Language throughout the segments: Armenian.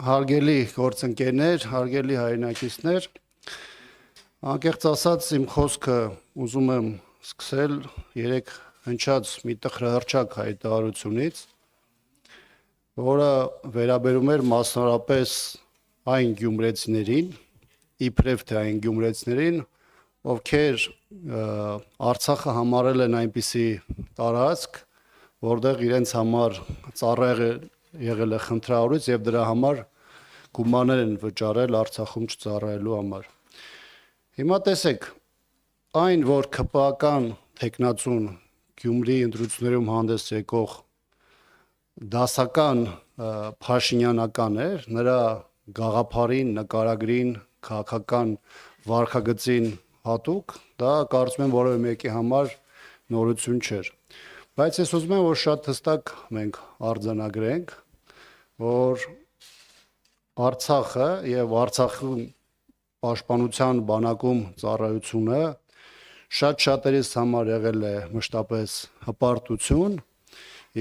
Հարգելի գործընկերներ, հարգելի հայրենակիցներ, անկեղծ ասած իմ խոսքը ուզում եմ սկսել երեք հնչած մի տխրահռչակ հայտարարությունից, որը վերաբերում էր մասնավորապես այն գյումրեցիներին, իբրև թե այն գյումրեցիներին, ովքեր Արցախը համարել են այնպիսի տարածք, որտեղ իրենց համար ծառայել եղել է խնդրահարույց եւ դրա համար գումարներ են վճարել Արցախում չծառայելու համար։ Հիմա տեսեք, այն որ ԿՊԱ-կան տեխնացուն Գյումրի ընտրություններում հանդես եկող դասական Փաշինյանական էր, նրա գաղափարին, նկարագրին, քաղաքական վարքագծին հատուկ, դա կարծում եմ որևէ մեկի համար նորություն չէր։ Բայց ես ուզում եմ, որ շատ հստակ մենք արձանագրենք, որ Արցախը եւ Արցախի պաշտպանության բանակում ծառայությունը շատ-շատերիս համար եղել է մշտապես հպարտություն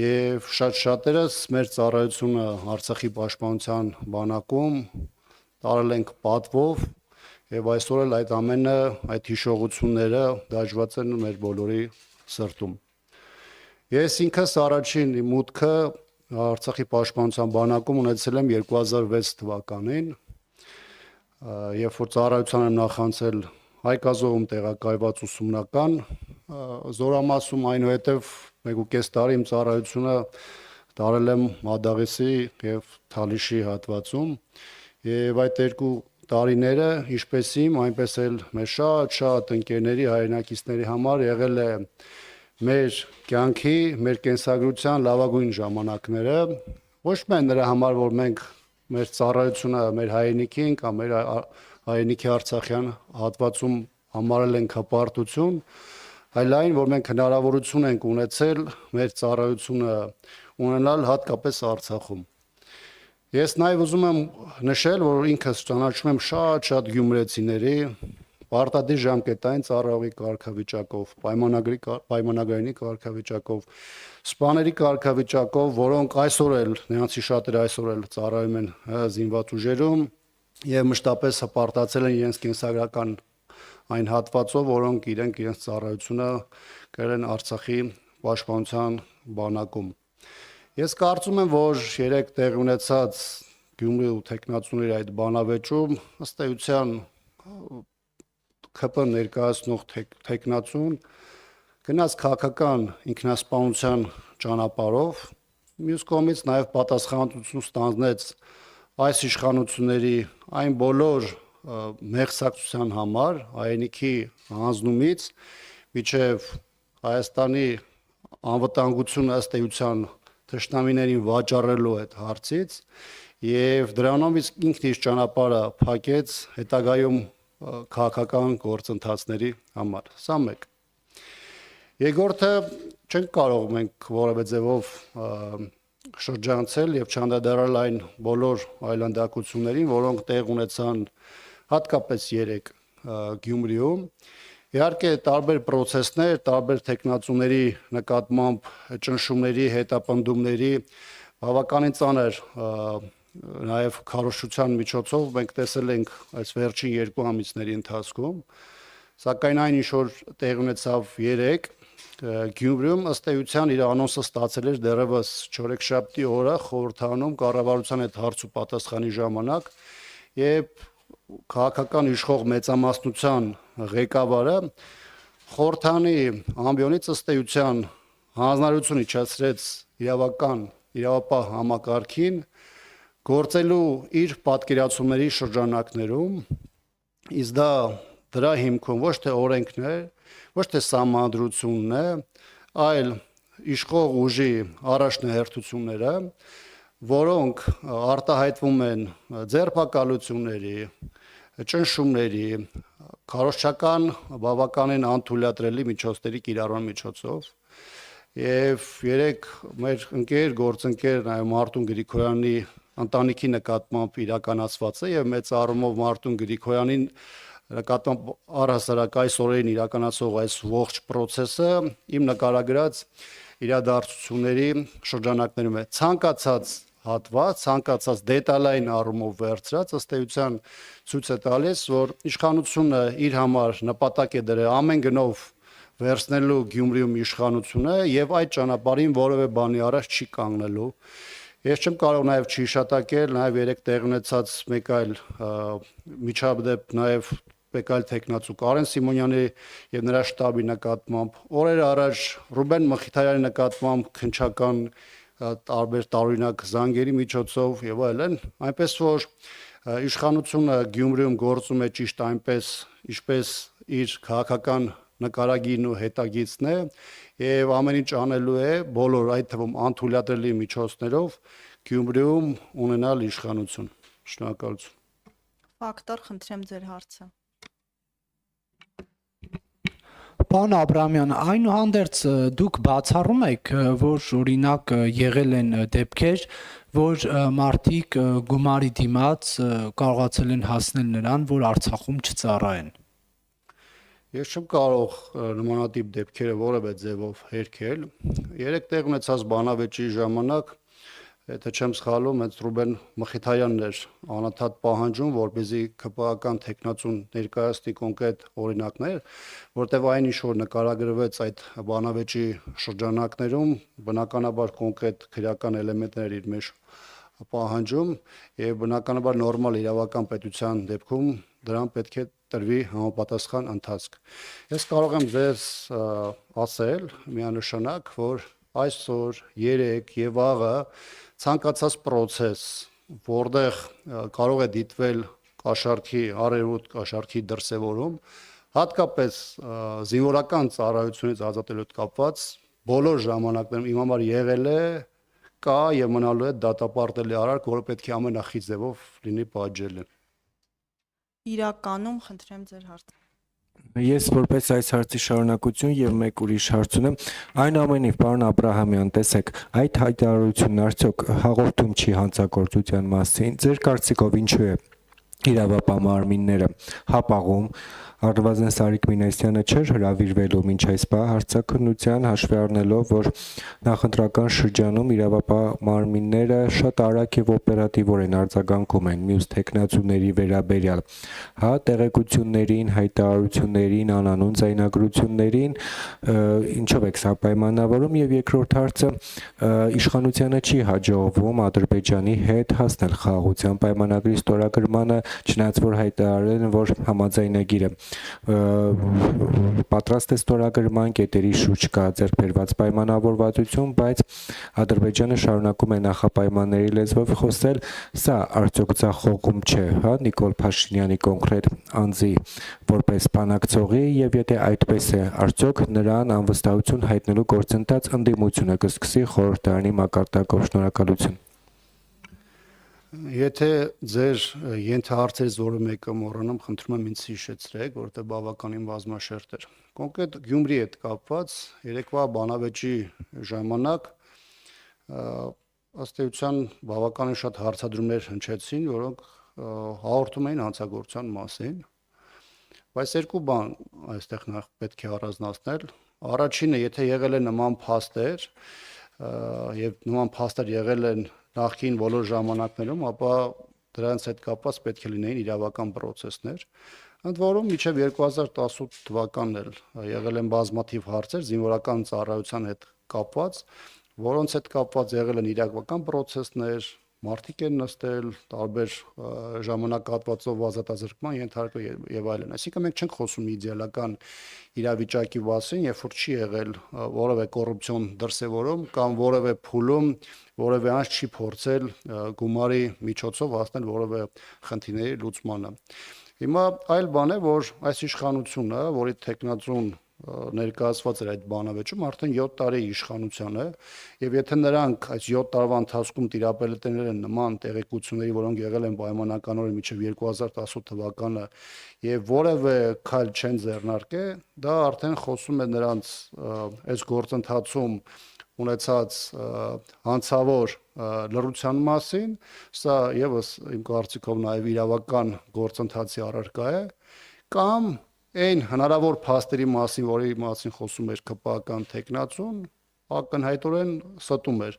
եւ շատ-շատերս մեր ծառայությունը Արցախի պաշտպանության բանակում տարել ենք պատվով եւ այսօր էլ այդ ամենը, այդ հիշողությունները դաջված են մեր բոլորի սրտում։ Ես ինքս առաջին մուտքը Արցախի պաշտպանության բանակում ունեցել եմ 2006 թվականին, երբ որ ծառայության եմ նախանցել Հայկազովում տեղակայված ուսումնական զորամասում, այնուհետև 1.5 տարի իմ ծառայությունը տարել եմ Մադաղիսի եւ Թալիշի հատվածում, եւ այդ երկու տարիները, ինչպես իմ, այնպես էլ մեր շատ ընկերների, հայրենակիցների համար եղել է մեր կյանքի, մեր կենսագրության լավագույն ժամանակները, ոչ միայն նրա համար, որ մենք մեր ծառայությունը մեր հայրենիքին կամ մեր հայրենիքի Արցախյան հատվածում համարել ենք հպարտություն, այլ այն, որ մենք հնարավորություն ենք ունեցել մեր ծառայությունը ունենալ հատկապես Արցախում։ Ես նաև ուզում եմ նշել, որ ինքս ճանաչում եմ շատ գյումրեցիների պարտադիր ժամկետային ծառայողի կարգավիճակով, պայմանագրայինի կարգավիճակով, սպաների կարգավիճակով, որոնք այսօր էլ, նրանցի շատերը այսօր էլ ծառայում են զինված ուժերում եւ մշտապես հպարտացել են իրենց կենսագրական այն հատվածով, որոնք իրենց ծառայությունը կրել են Արցախի պաշտպանության բանակում։ Ես կարծում եմ, որ երեք տեղի ունեցած Գյումրի ու տեխնացուների այդ բանավեճում ըստ էության ԿՊ ներկայացնող տեխնացուն գնաց քաղաքական ինքնասպանության ճանապարհով, մյուս կողմից նաև պատասխանատվություն ստանձնեց այս իշխանությունների այն բոլոր մեղսակցության համար, հայրենիքի հանձնումից մինչև Հայաստանի անվտանգությունը ըստ էության թշնամիներին վաճառելու այդ հարցից եւ դրանով ինքն իր ճանապարհը փակեց հետագայում քաղաքական գործընթացների համար։ Սա մեկ։ Երկրորդը չենք կարող մենք որևէ ձևով շրջանցել եւ չանդրադառնալ այն բոլոր այլանդակություններին, որոնք տեղ ունեցան հատկապես երեք Գյումրիում։ Իհարկե տարբեր process-ներ, տարբեր տեխնացուների նկատմամբ ճնշումների, հետապնդումների բավականին ծանր նաև քարոզչության միջոցով մենք տեսել ենք այս վերջին 2 ամիսների ընթացքում, սակայն այն ինչ որ տեղ ունեցավ երեք Գյումրիում ըստ էության իր անոնսը ստացել էր դեռևս չորեքշաբթի օրը խորհրդանում կառավարության այդ հարց ու պատասխանի ժամանակ, երբ քաղաքական իշխող մեծամասնության ղեկավարը խորհրդանի ամբիոնից ըստ էության հանձնարարություն իջեցրեց իրավապահ համակարգին գործելու իր պատկերացումների շրջանակներում, իսկ դրա հիմքում ոչ թե օրենքն է, ոչ թե սահմանադրությունն է, այլ իշխող ուժի առաջնահերթությունները, որոնք արտահայտվում են ձերբակալությունների, ճնշումների, քարոզչական բավականին անթույլատրելի միջոցների կիրառման միջոցով եւ երեք մեր գործընկեր նաեւ Մարտուն Գրիգորյանի ընտանիքի նկատմամբ իրականացված է եւ մեծ առումով Մարտուն Գրիգորյանին նկատմամբ առհասարակ այս օրերին իրականացող այս ողջ process-ը իմ նկարագրած իրադարձությունների շրջանակներում է ցանկացած հատված, ցանկացած դետալային առումով վերցրած, ըստ էության ցույց է տալիս, որ իշխանությունը իր համար նպատակ է դրել ամեն գնով վերցնելու Գյումրիում իշխանությունը եւ այդ ճանապարհին որևէ բանի առաջ չի կանգնելու։ Ես չեմ կարող նաեւ չհիշատակել նաեւ երեք տեղ ունեցած մեկ այլ միջադեպ նաեւ Պեկալ Տեխնացու Կարեն Սիմոնյանի եւ նրա շտաբի նկատմամբ օրեր առաջ Ռուբեն Մխիթարյանի նկատմամբ քնչական տարբեր տարօրինակ զանգերի միջոցով եւ այլն, այնպես որ իշխանությունը Գյումրիում գործում է ճիշտ այնպես, ինչպես իր քաղաքական նկարագիրն ու հետագիծն է եւ ամեն ինչ անելու է բոլոր այդ թվում անթույլատրելի միջոցներով Գյումրիում ունենալ իշխանություն։ Շնորհակալություն։ Ֆակտոր, խնդրեմ ձեր հարցը։ Պարոն Աբրահամյան, այնուհանդերձ դուք բացառում եք, որ օրինակ եղել են դեպքեր, որ մարդիկ գումարի դիմաց կարողացել են հասնել նրան, որ Արցախում չծառայեն։ Ես չեմ կարող նմանատիպ դեպքերը որևէ ձևով հերքել։ Երեք տեղ ունեցած բանավեճի ժամանակ Եթե չեմ սխալվում, այդ Ռուբեն Մխիթարյանն էր անընդհատ պահանջում, որպեսզի ԿՊԱ-ական տեխնացուն ներկայացնի կոնկրետ օրինակներ, որտեղ այն ինչ որ նկարագրվեց այդ բանավեճի շրջանակներում, բնականաբար կոնկրետ քրեական էլեմենտներ իր մեջ պահանջում եւ բնականաբար նորմալ իրավական պետության դեպքում դրան պետք է տրվի համապատասխան ընթացք։ Ես կարող եմ ձեզ ասել միանշանակ, որ այսօր, երեք եւ վաղը ցանկացած process, որտեղ կարող է դիտվել կաշառքի արևոտ կաշառքի դրսևորում, հատկապես զինվորական ծառայությունից ազատելու հետ կապված բոլոր ժամանակներում իմ համար եղել է, կա եւ մնալու է դատապարտելի արարք, որը պետք է ամենախիտ ձևով լինի պատժել։ Իրականում, խնդրեմ ձեր հարցը։ Ես որպես այս հարցի շարունակություն եւ մեկ ուրիշ հարց ունեմ, այն ամենիվ պարոն Աբրահամյան, տեսեք, այդ հայտարարությունն արդյոք հաղորդում չի հանցագործության մասին, ձեր կարծիքով ինչու է իրավապահ մարմինները հապաղում, առնվազն Սարիկ Մինասյանը չէր հրավիրվելու մինչ այս պահ հարցաքննության, հաշվի առնելով, որ նախընտրական շրջանում իրավապահ մարմինները շատ արագ եւ օպերատիվորեն արձագանքում են մյուս տեխնացուների վերաբերյալ, հա, տեղեկություններին, հայտարարություններին, անանուն ձայնագրություններին, ինչով եք սա պայմանավորում եւ երկրորդ հարցը իշխանությանը չի հաջողվում Ադրբեջանի հետ հասնել խաղաղության պայմանագրի ստորագրմանը, չնայած որ հայտարարել են, որ համաձայնագիրը պատրաստ է ստորագրման կետերի շուրջ կա ձեռք բերված պայմանավորվածություն, բայց Ադրբեջանը շարունակում է նախապայմանների լեզվով խոսել, սա արդյոք ձախողում չէ, հա, Նիկոլ Փաշինյանի կոնկրետ անձի որպես բանակցողի եւ եթե այդպես է, արդյոք նրան անվստահություն հայտնելու գործընթաց ընդդիմությունը կսկսի խորհրդարանի մակարդակով։ Շնորհակալություն։ Եթե ձեր ենթահարցերից որը մեկը մոռանամ, խնդրում եմ ինձ հիշեցրեք, որովհետեւ բավականին բազմաշերտ էր։ Կոնկրետ Գյումրի հետ կապված երեկվա բանավեճի ժամանակ ըստ էության բավականին շատ հարցադրումներ հնչեցին, որոնք հաղորդում էին հանցագործության մասին։ Բայց երկու բան այստեղ նախ պետք է առանձնացնել։ Առաջինը, եթե եղել է նման փաստեր, եւ նման փաստեր եղել են նախքին բոլոր ժամանակներում, ապա դրանց հետ կապված պետք է լինեին իրավական process-ներ, ընդ որում մինչև 2018 թվականն էլ եղել են բազմաթիվ հարցեր զինվորական ծառայության հետ կապված, որոնց հետ կապված եղել են իրավական process-ներ, մարդիկ են նստել, տարբեր ժամանակահատվածով ազատազրկման ենթարկվել եւ այլն։ Այսինքն մենք չենք խոսում իդեալական իրավիճակի մասին, երբ որ չի եղել որևէ կոռուպցիոն դրսևորում կամ որևէ փուլում որևէ անձ չի փորձել գումարի միջոցով հասնել որևէ խնդիրների լուծմանը։ Հիմա այլ բան է, որ այս իշխանությունը, որի տեխնացուն ներկայացված էր այդ բանավեճում, արդեն 7 տարի իշխանության է, եւ եթե նրանք այս 7 տարվա ընթացքում տիրապետել են նման տեղեկությունների, որոնք եղել են պայմանականորեն մինչև 2018 թվականը եւ որևէ քայլ չեն ձեռնարկել, դա արդեն խոսում է նրանց այս գործընթացում ունեցած հանցավոր լռության մասին, սա եւս իմ կարծիքով նաեւ իրավական գործընթացի առարկա է, կամ այն հնարավոր փաստերի մասին, որի մասին խոսում էր ԿՊԱ-ական տեխնացուն, ակնհայտորեն ստում էր,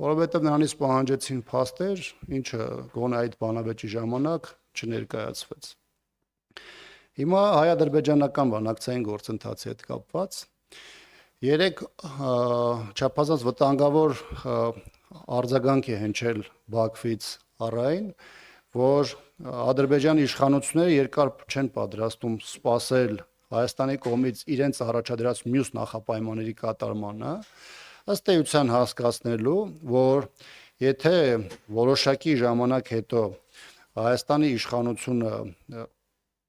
որովհետև նրանից պահանջեցին փաստեր, ինչը գոնե այդ բանավեճի ժամանակ չներկայացվեց։ Հիմա հայ-ադրբեջանական բանակցային գործընթացի հետ կապված երեք չափազանց վտանգավոր արձագանք է հնչել Բաքվից առայն, որ Ադրբեջանի իշխանությունները երկար չեն պատրաստում սպասել Հայաստանի կողմից իրենց առաջադրած մյուս նախապայմանների կատարմանը, ըստ էության հասկացնելու, որ եթե որոշակի ժամանակ հետո Հայաստանի իշխանությունը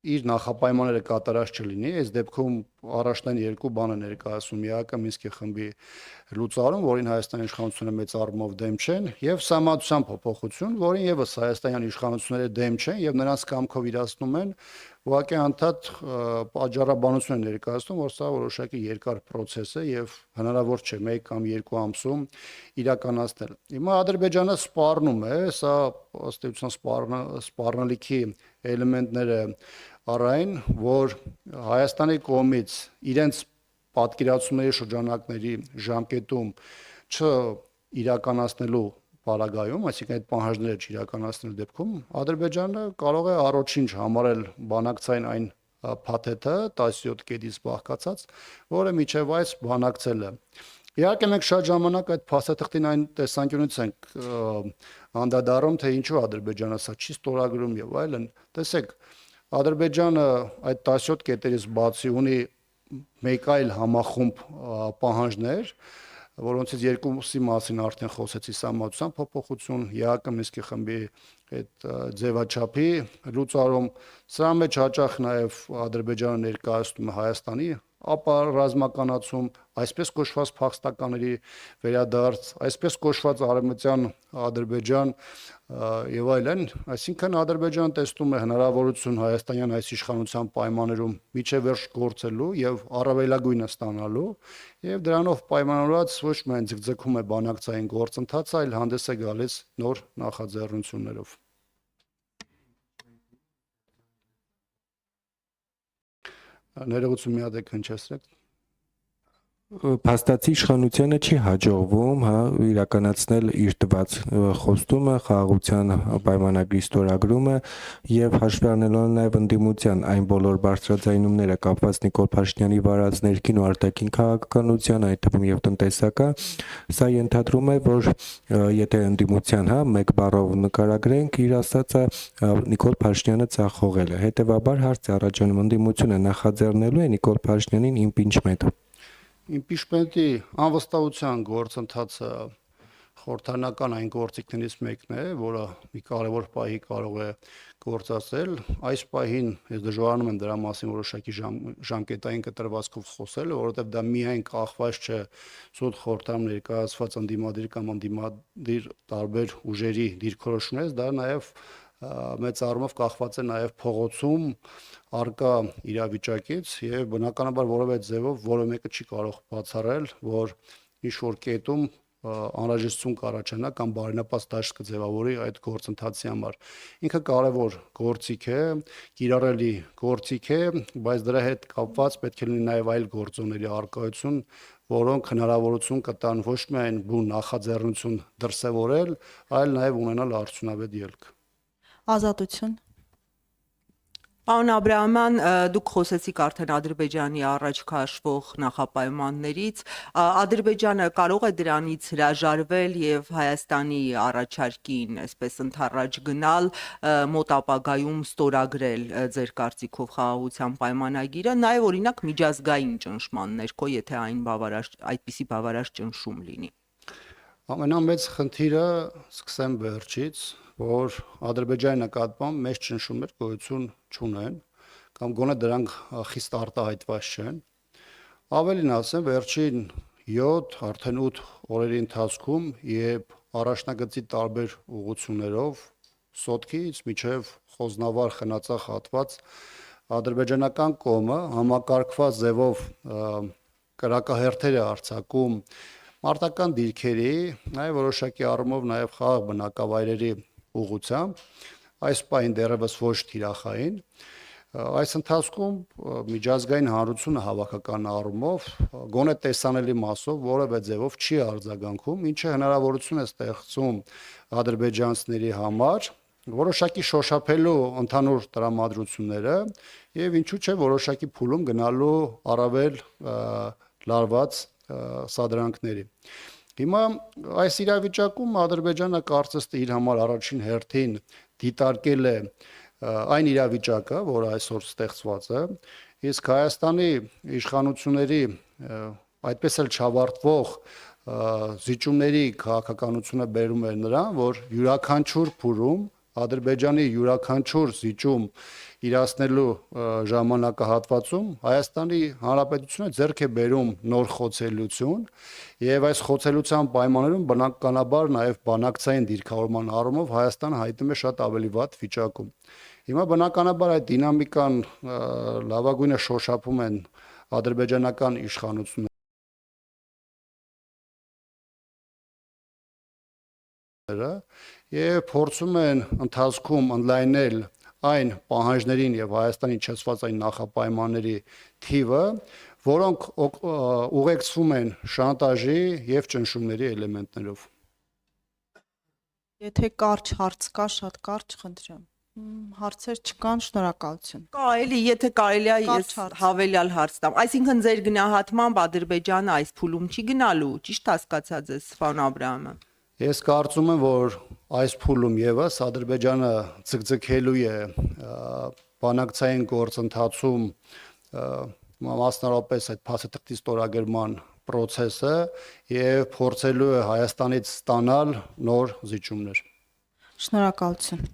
իր նախապայմանները կատարած չլինի, այս դեպքում առաջնային երկու բան է ներկայացում ՄԻԱԿ-ը Մինսկի խմբի լուծարում, որին Հայաստանի իշխանությունները մեծ առումով դեմ չեն, եւ սահմանադրության փոփոխություն, որին եւս հայաստանյան իշխանությունները դեմ չեն եւ նրանց կամքով իրացնում են, ուղղակի անդադ պատժառաբանություն են ներկայացնում, որ սա որոշակի երկար process է եւ հնարավոր չէ 1 կամ 2 ամսում իրականացնել։ Հիմա Ադրբեջանը սպառնում է, սա ըստ էության սպառնալիքի էլեմենտները առայն, որ Հայաստանի կողմից իրենց պատկերացումների շրջանակների ժամկետում չիրականացնելու պարագայում, այսինքն այդ պահանջները չիրականացնելու դեպքում Ադրբեջանը կարող է առաջինչ համարել բանակցային այն փաթեթը 17 կետից բաղկացած, որը միջև այս բանակցել է։ Իհարկե մենք շատ ժամանակ այդ փաստաթղթին այն տեսանկյունից ենք անդրադառնում, թե ինչու Ադրբեջանը սա չի ստորագրում եւ այլն։ Տեսեք, Ադրբեջանը այդ 17 կետերից բացի ունի մեկ այլ համախումբ պահանջներ, որոնցից երկուսի մասին արդեն խոսեցի, սահմանադրության փոփոխություն, ԵԱԿ Մինսկի խմբի այդ ձևաչափի լուծարում, սրա մեջ հաճախ նաև Ադրբեջանը ներկայացնում է Հայաստանի ապա ռազմականացում, այսպես կոչված փախստականների վերադարձ, այսպես կոչված արևմտյան Ադրբեջան եւ այլն, այսինքն Ադրբեջանը տեսնում է հնարավորություն հայաստանյան այս իշխանության պայմաններում միջև վերջ գործելու եւ առավելագույնը ստանալու եւ դրանով պայմանավորված ոչ միայն ձգձգում է բանակցային գործընթացը, այլ հանդես է գալիս նոր նախաձեռնություններով։ Ներողություն մի հատ եք հնչեցրեք։ Փաստացի իշխանությանը չի հաջողվում իրականացնել իր տված խոստումը, խաղաղության պայմանագրի ստորագրումը եւ հաշվի առնելով նաեւ ընդդիմության այն բոլոր բարձրաձայնումները կապված Նիկոլ Փաշինյանի վարած ներքին ու արտաքին քաղաքականության, այդ թվում եւ տնտեսական, սա ենթադրում է, որ եթե ընդդիմության մեկ բառով նկարագրենք, իր ասածը Նիկոլ Փաշինյանը ցախողել է։ Հետեւաբար հարց է առաջանում, ընդդիմությունը նախաձեռնելու է Նիկոլ Փաշինյանին իմպիչմենտ։ Իմպիչմենտի անվստահության գործընթացը խորհրդանական այն գործիքներից մեկն է, որը մի կարևոր պահի կարող է գործածել։ Այս պահին ես դժվարանում եմ դրա մասին որոշակի ժամկետային կտրվածքով խոսել, որովհետև դա միայն կախված չէ սուտ խորհրդարանում ներկայացված ընդդիմադիր կամ ընդդիմադիր տարբեր ուժերի դիրքորոշումներից, դա նաև մեծ առումով կախված է նաև փողոցում արկա իրավիճակից եւ բնականաբար որևէ ձևով որը մեկը չի կարող բացառել, որ ինչ որ կետում անհրաժեշտություն կառաջանա կամ բարենպաստ դաշտ կձևավորի այդ գործընթացի համար։ Ինքը կարևոր գործիք է, կիրառելի գործիք է, բայց դրա հետ կապված պետք է լինի նաև այլ գործոնների արկայություն, որոնք հնարավորություն կտան ոչ միայն բուն նախաձեռնություն դրսևորել, այլ նաև ունենալ արդյունավետ ելք։ Ազատություն։ Պարոն Աբրահամյան, դուք խոսեցիք արդեն Ադրբեջանի առաջ քաշվող նախապայմաններից, Ադրբեջանը կարող է դրանից հրաժարվել եւ Հայաստանի առաջարկին, այսպես ընդառաջ գնալ, մոտ ապագայում ստորագրել ձեր կարծիքով խաղաղության պայմանագիրը, նաեւ օրինակ միջազգային ճնշման ներքո, եթե այդպիսի բավարար ճնշում լինի։ Ամենամեծ խնդիրը սկսեմ վերջից, որ Ադրբեջանի նկատմամբ մեծ ճնշումներ գոյություն չունեն կամ գոնե դրանք խիստ արտահայտված չեն։ Ավելին ասեմ, վերջին 7, արդեն 8 օրերի ընթացքում եւ առաջնագծի տարբեր ուղղություններով Սոտքից մինչև Խոզնավար խնացախ հատված ադրբեջանական կողմը համակարգված ձևով կրակահերթեր է արձակում մարտական դիրքերի, նաև որոշակի առումով նաև խաղաղ բնակավայրերի ուղղությամբ, այս պահին դեռևս ոչ թիրախային, Այս ընթացքում միջազգային հանրությունը հավաքական առումով գոնե տեսանելի մասով որևէ ձևով չի արձագանքում, ինչը հնարավորություն է ստեղծում ադրբեջանցիների համար որոշակի շոշափելու ընդհանուր տրամադրությունները եւ ինչու՞ չէ որոշակի փուլում գնալու առավել լարված սադրանքների։ Հիմա այս իրավիճակում Ադրբեջանը կարծես թե իր համար առաջին հերթին դիտարկել է այն իրավիճակը, որը այսօր ստեղծված է, իսկ Հայաստանի իշխանությունների այդպես էլ չավարտվող զիջումների քաղաքականությունը բերում էր նրան, որ յուրաքանչյուր փուլում Ադրբեջանի յուրաքանչյուր զիջում իրացնելու ժամանակահատվածում Հայաստանի Հանրապետությունը ձեռք է բերում նոր խոցելիություն եւ այս խոցելիության պայմաններում բնականաբար նաեւ բանակցային դիրքավորման առումով Հայաստանը հայտնում է շատ ավելի վատ վիճակում։ Հիմա բնականաբար այդ դինամիկան լավագույնը շոշափում են ադրբեջանական իշխանությունները եւ փորձում են ընթացքում ընդլայնել այն պահանջներին եւ Հայաստանի իջեցված այն նախապայմանների թիվը, որոնք ուղեկցվում են շանտաժի եւ ճնշումների էլեմենտներով։ Եթե կարճ հարց կա, շատ կարճ խնդրեմ։ Հարցեր չկան, շնորհակալություն։ Կա էլի, եթե կարելի է ես Կարճ հարց։ հավելյալ հարց տամ։ Այսինքն ձեր գնահատմամբ Ադրբեջանը այս փուլում չի գնալու, ճիշտ հասկացած ես, պարոն Աբրահամը։ Ես կարծում եմ, որ այս փուլում եւս Ադրբեջանը ձգձգելու է բանակցային գործընթացում մասնարարպես այդ փաստաթղթի ստորագրման process-ը եւ փորձելու է Հայաստանից ստանալ նոր զիջումներ։ Շնորհակալություն։